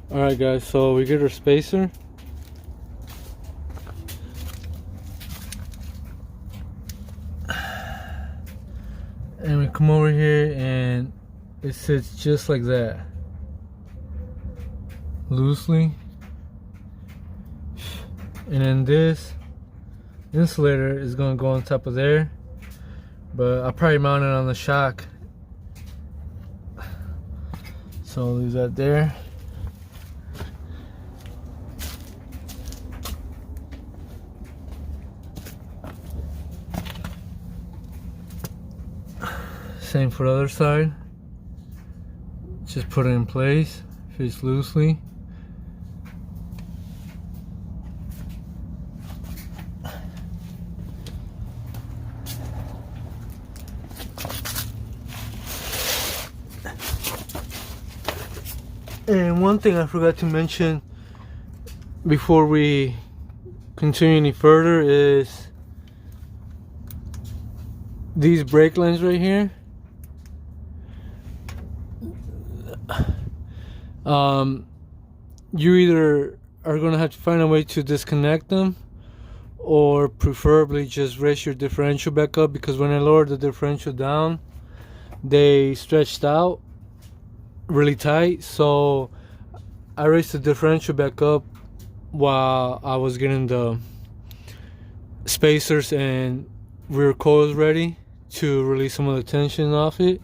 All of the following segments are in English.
Alright guys, so we get our spacer. And we come over here and it sits just like that. Loosely. And then this insulator is going to go on top of there. But I'll probably mount it on the shock. So I'll leave that there. Same for the other side. Just put it in place, fits loosely. And one thing I forgot to mention before we continue any further is these brake lines right here. You either are going to have to find a way to disconnect them, or preferably just raise your differential back up, because when I lowered the differential down, they stretched out really tight. So I raised the differential back up while I was getting the spacers and rear coils ready to release some of the tension off it.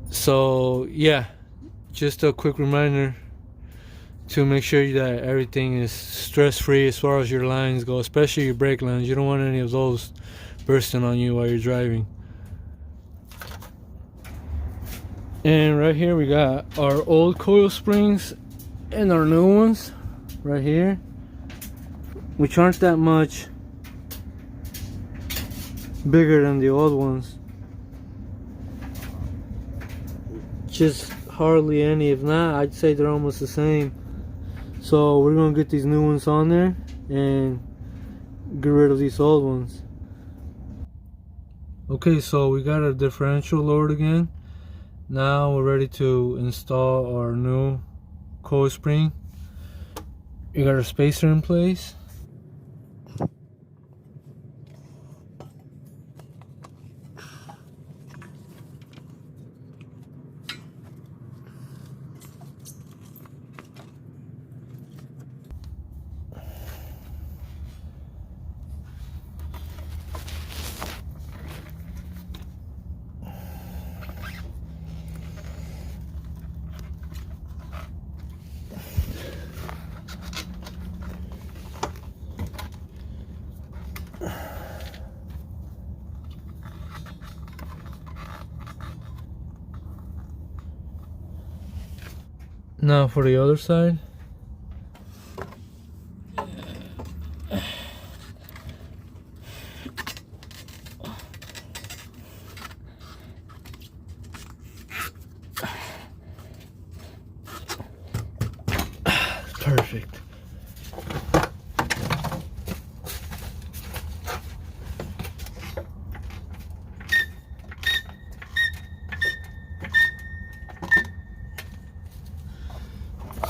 So yeah, just a quick reminder to make sure that everything is stress-free as far as your lines go, especially your brake lines. You don't want any of those bursting on you while you're driving. And right here we got our old coil springs and our new ones right here, which aren't that much bigger than the old ones. Just hardly any. If not, I'd say they're almost the same. So we're gonna get these new ones on there and get rid of these old ones. Okay, so we got our differential lowered again. Now we're ready to install our new coil spring. We got our spacer in place. Now for the other side. Perfect.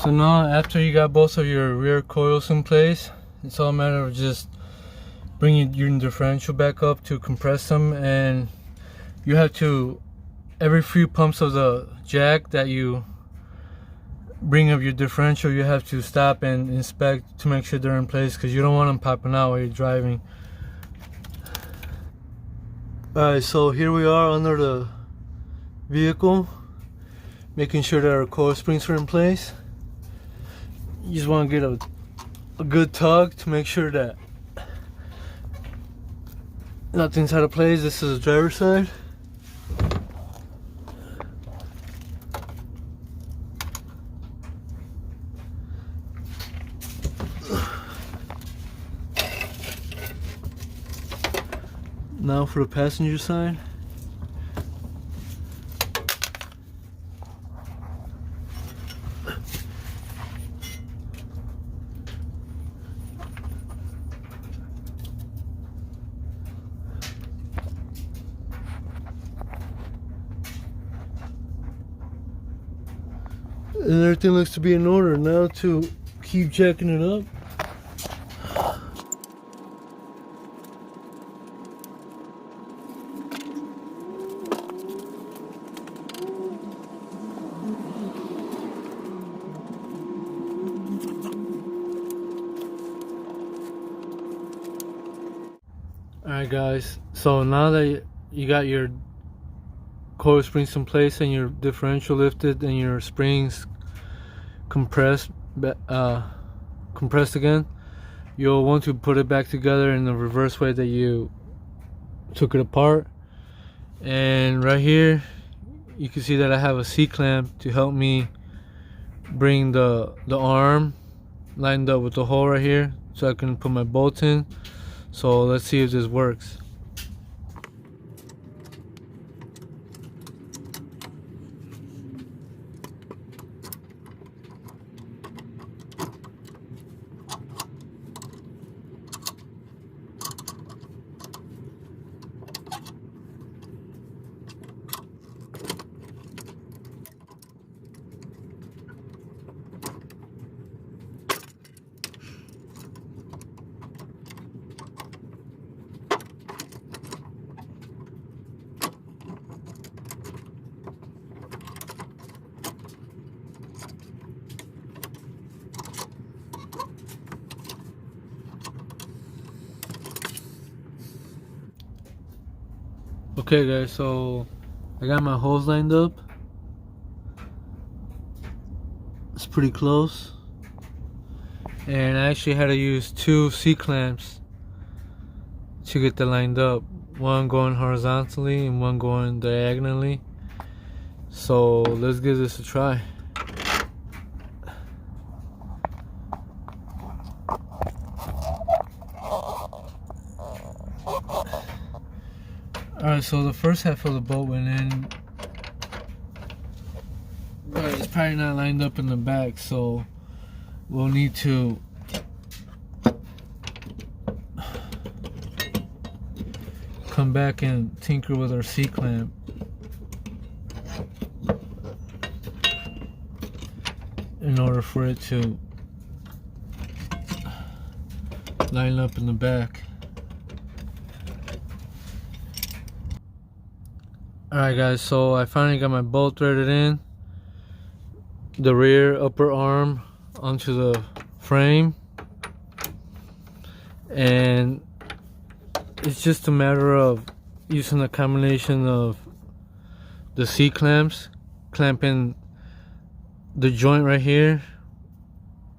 So now, after you got both of your rear coils in place, it's all a matter of just bringing your differential back up to compress them. And you have to, every few pumps of the jack that you bring up your differential, you have to stop and inspect to make sure they're in place, because you don't want them popping out while you're driving. Alright, so here we are under the vehicle, making sure that our coil springs are in place. You just want to get a good tug to make sure that nothing's out of place. This is the driver's side. Now for the passenger side. And everything looks to be in order. Now to keep jacking it up. Alright guys, so now that you got your coil springs in place and your differential lifted and your springs compressed again, you'll want to put it back together in the reverse way that you took it apart. And right here you can see that I have a C-clamp to help me bring the arm lined up with the hole right here so I can put my bolt in. So let's see if this works. Okay guys, so I got my holes lined up. It's pretty close. And I actually had to use 2 C-clamps to get that lined up. One going horizontally and one going diagonally. So let's give this a try. Alright, so the first half of the bolt went in, but it's probably not lined up in the back, so we'll need to come back and tinker with our C-clamp. In order for it to line up in the back. Alright guys, so I finally got my bolt threaded in, the rear upper arm onto the frame, and it's just a matter of using a combination of the C-clamps, clamping the joint right here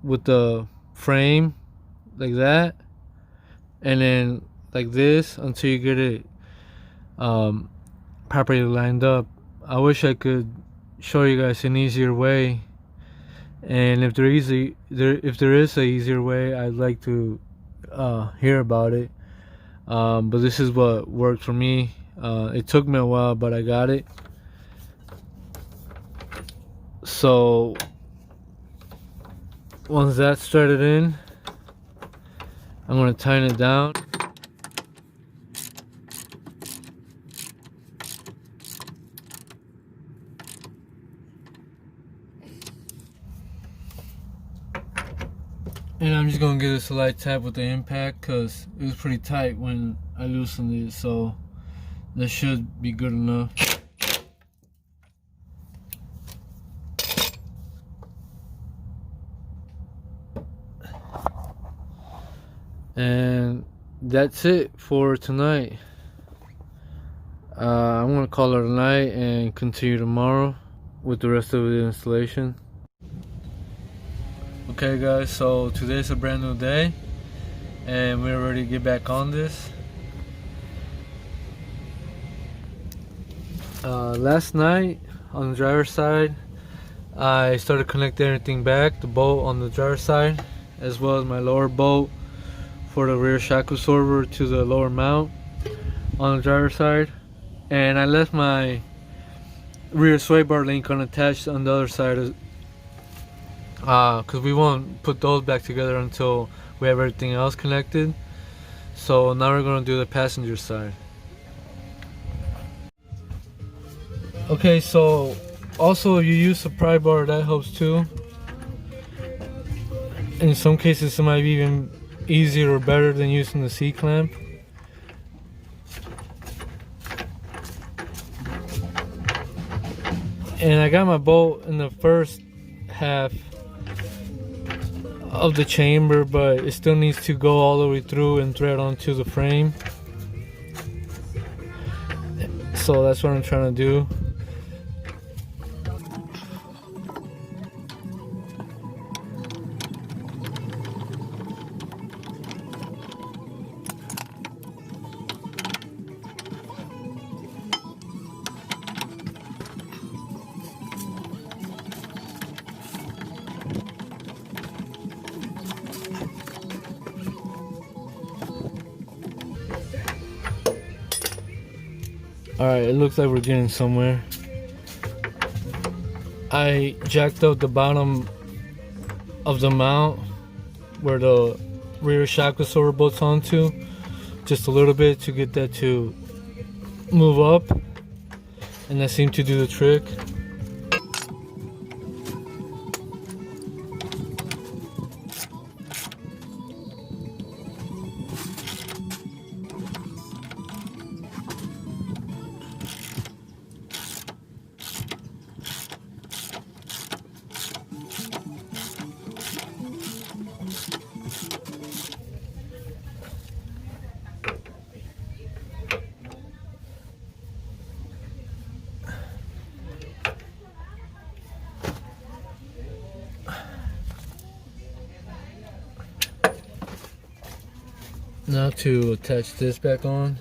with the frame like that, and then like this until you get it properly lined up. I wish I could show you guys an easier way, and if there is an easier way, I'd like to hear about it. But this is what worked for me. It took me a while, but I got it. So once that's started in, I'm going to tighten it down. And I'm just going to give this a light tap with the impact because it was pretty tight when I loosened it, so that should be good enough. And that's it for tonight. I'm going to call it a night and continue tomorrow with the rest of the installation. Okay guys, so today's a brand new day and we're ready to get back on this. Last night on the driver's side, I started connecting everything back, the bolt on the driver's side as well as my lower bolt for the rear shock absorber to the lower mount on the driver's side, and I left my rear sway bar link unattached on the other side because we won't put those back together until we have everything else connected. So now we're going to do the passenger side. Okay, so Also, if you use a pry bar, that helps too. In some cases, it might be even easier or better than using the C-clamp. And I got my bolt in the first half of the chamber, but it still needs to go all the way through and thread onto the frame. So that's what I'm trying to do. Alright, it looks like we're getting somewhere. I jacked up the bottom of the mount where the rear shock absorber bolts onto just a little bit to get that to move up, and that seemed to do the trick. Now to attach this back on.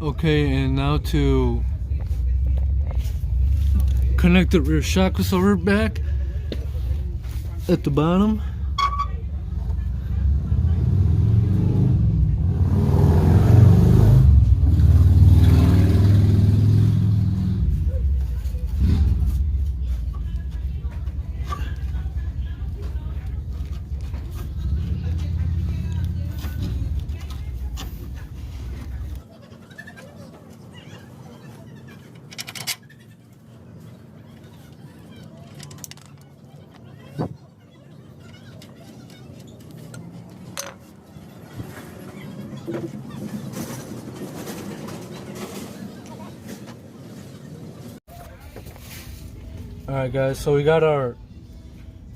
Okay, and now to connect the rear shock absorber back at the bottom. Alright guys, so we got our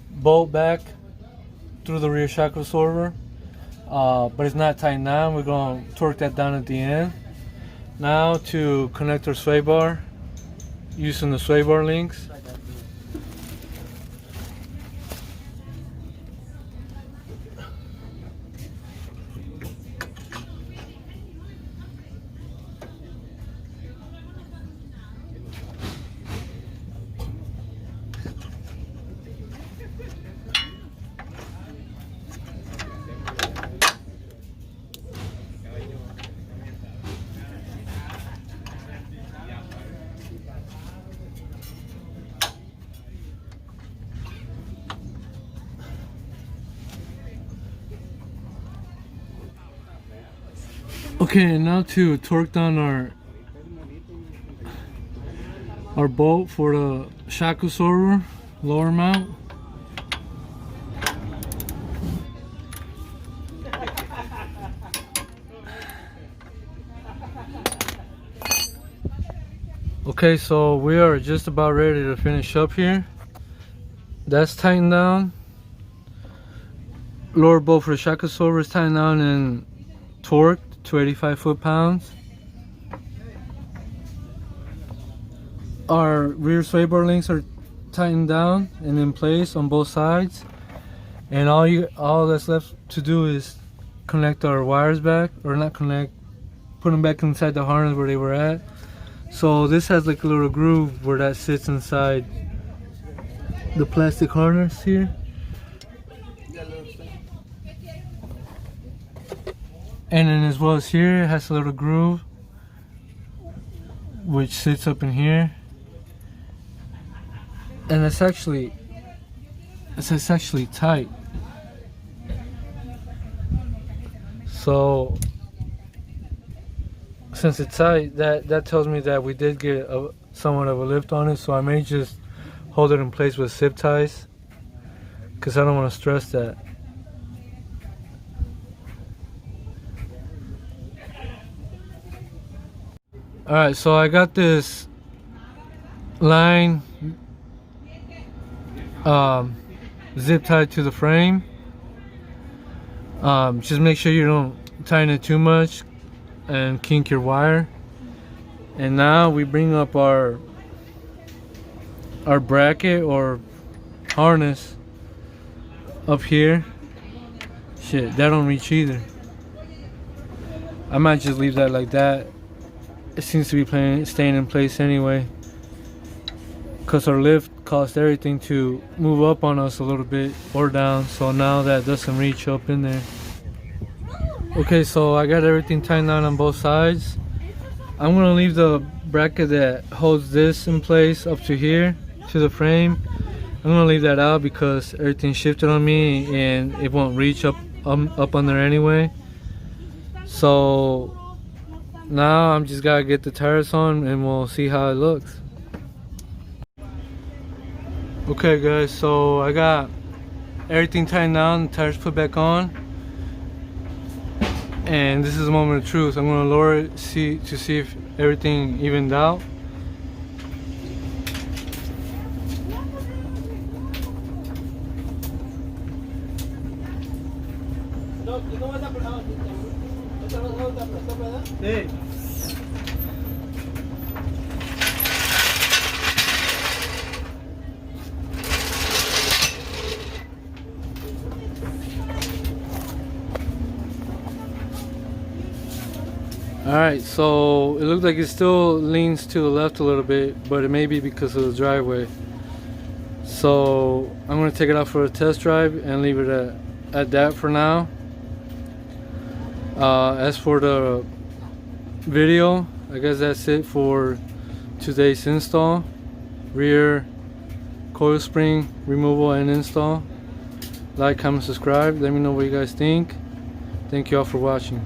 bolt back through the rear shock absorber, but it's not tightened down. We're going to torque that down at the end. Now to connect our sway bar using the sway bar links. Okay, and now to torque down our bolt for the shock absorber lower mount. Okay, so we are just about ready to finish up here. That's tightened down. Lower bolt for the shock absorber is tightened down and torqued to 85 foot-pounds. Our rear sway bar links are tightened down and in place on both sides, and all that's left to do is connect our wires back, or not connect, put them back inside the harness where they were at. So this has like a little groove where that sits inside the plastic harness here. And then as well as here, it has a little groove which sits up in here. And it's actually tight. So since it's tight, that tells me that we did get somewhat of a lift on it. So I may just hold it in place with zip ties, because I don't want to stress that. Alright, so I got this line zip tied to the frame. Just make sure you don't tighten it too much and kink your wire. And now we bring up our bracket or harness up here. Shit, that don't reach either. I might just leave that like that. It seems to be staying in place anyway, because our lift caused everything to move up on us a little bit or down. So now that doesn't reach up in there. Okay, so I got everything tightened down on both sides. I'm gonna leave the bracket that holds this in place up to here to the frame. I'm gonna leave that out because everything shifted on me and it won't reach up under anyway. So now I'm just gotta get the tires on and we'll see how it looks. Okay guys, so I got everything tightened down, the tires put back on, and this is a moment of truth. I'm gonna lower it to see if everything evened out. Hey. Alright, so it looks like it still leans to the left a little bit, but it may be because of the driveway. So I'm going to take it out for a test drive and leave it at that for now. As for the video, I guess that's it for today's install. Rear coil spring removal and install. Like, comment, subscribe. Let me know what you guys think. Thank you all for watching.